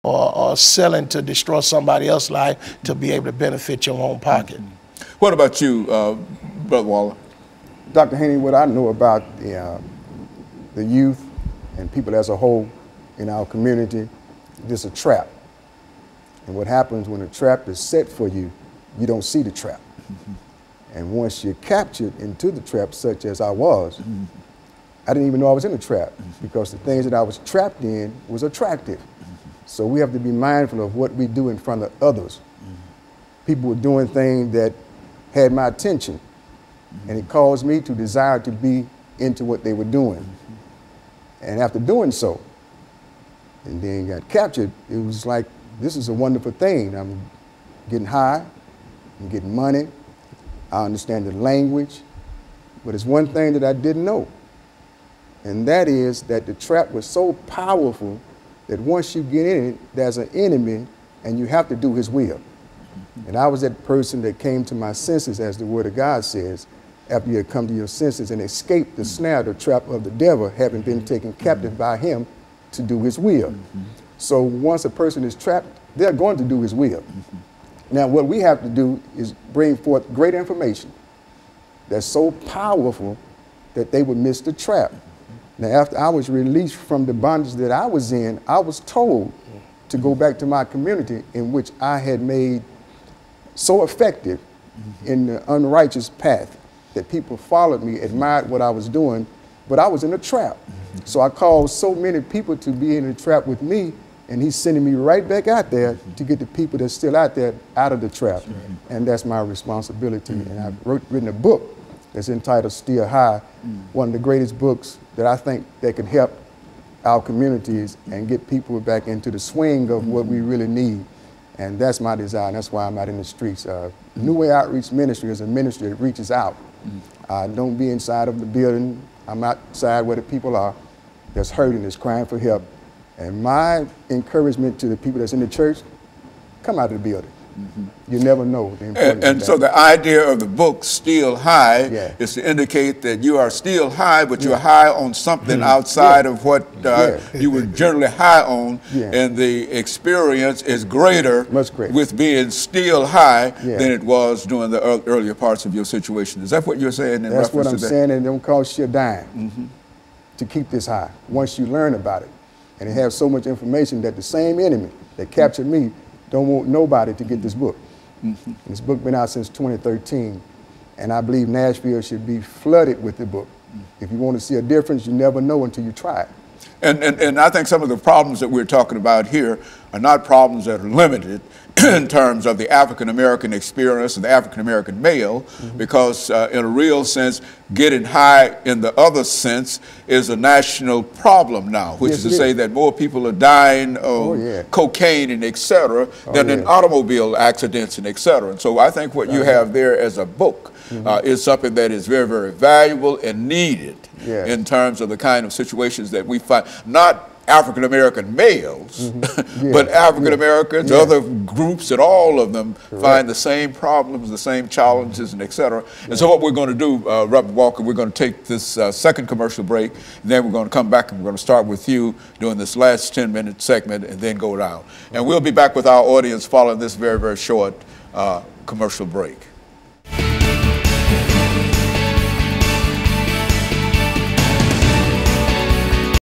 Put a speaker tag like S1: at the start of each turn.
S1: or selling to destroy somebody else's life to be able to benefit your own pocket.
S2: What about you, Brother Waller?
S3: Dr. Haney, what I know about the youth and people as a whole in our community, this is a trap. And what happens when a trap is set for you, you don't see the trap. And once you're captured into the trap, such as I was, I didn't even know I was in a trap because the things that I was trapped in was attractive. So we have to be mindful of what we do in front of others. People were doing things that had my attention, and it caused me to desire to be into what they were doing. And after doing so, and then got captured, it was like, this is a wonderful thing. I'm getting high, I'm getting money, I understand the language, but it's one thing that I didn't know, and that is that the trap was so powerful that once you get in it, there's an enemy, and you have to do his will. And I was that person that came to my senses, as the Word of God says, after you had come to your senses and escaped the snare, the trap of the devil, having been taken captive by him to do his will. So once a person is trapped, they're going to do his will. Now, what we have to do is bring forth great information that's so powerful that they would miss the trap. Now, after I was released from the bondage that I was in, I was told to go back to my community, in which I had made so effective in the unrighteous path that people followed me, admired what I was doing, but I was in a trap. So I called so many people to be in a trap with me, and he's sending me right back out there to get the people that's still out there out of the trap. And that's my responsibility. And I've written a book that's entitled Still High, one of the greatest books that I think that could help our communities and get people back into the swing of what we really need. And that's my desire, and that's why I'm out in the streets. New Way Outreach Ministry is a ministry that reaches out. Don't be inside of the building. I'm outside where the people are that's hurting, that's crying for help. And my encouragement to the people that's in the church, come out of the building. You never know the importance
S2: and
S3: of
S2: so the idea of the book, Still High,
S3: Yeah.
S2: is to indicate that you are still high, but you're high on something outside of what you were generally high on, and the experience is greater,
S3: Much greater,
S2: with being still high than it was during the earlier parts of your situation. Is that what you're saying in
S3: That's
S2: reference
S3: what I'm
S2: to that?
S3: saying, and it don't cost you a dime to keep this high once you learn about it. And it has so much information that the same enemy that captured me don't want nobody to get this book. This book been out since 2013, and I believe Nashville should be flooded with the book. If you want to see a difference, you never know until you try it.
S2: And I think some of the problems that we're talking about here are not problems that are limited in terms of the African-American experience and the African-American male, because in a real sense, getting high in the other sense is a national problem now, which is to say that more people are dying of cocaine and et cetera than in automobile accidents and et cetera. And so I think what you have there as a book is something that is very, very valuable and needed in terms of the kind of situations that we find, not African-American males, but African-Americans, other groups, and all of them find the same problems, the same challenges, and et cetera. And so what we're going to do, Reverend Walker, we're going to take this second commercial break, and then we're going to come back and we're going to start with you doing this last 10-minute segment and then go down. And we'll be back with our audience following this very, very short commercial break.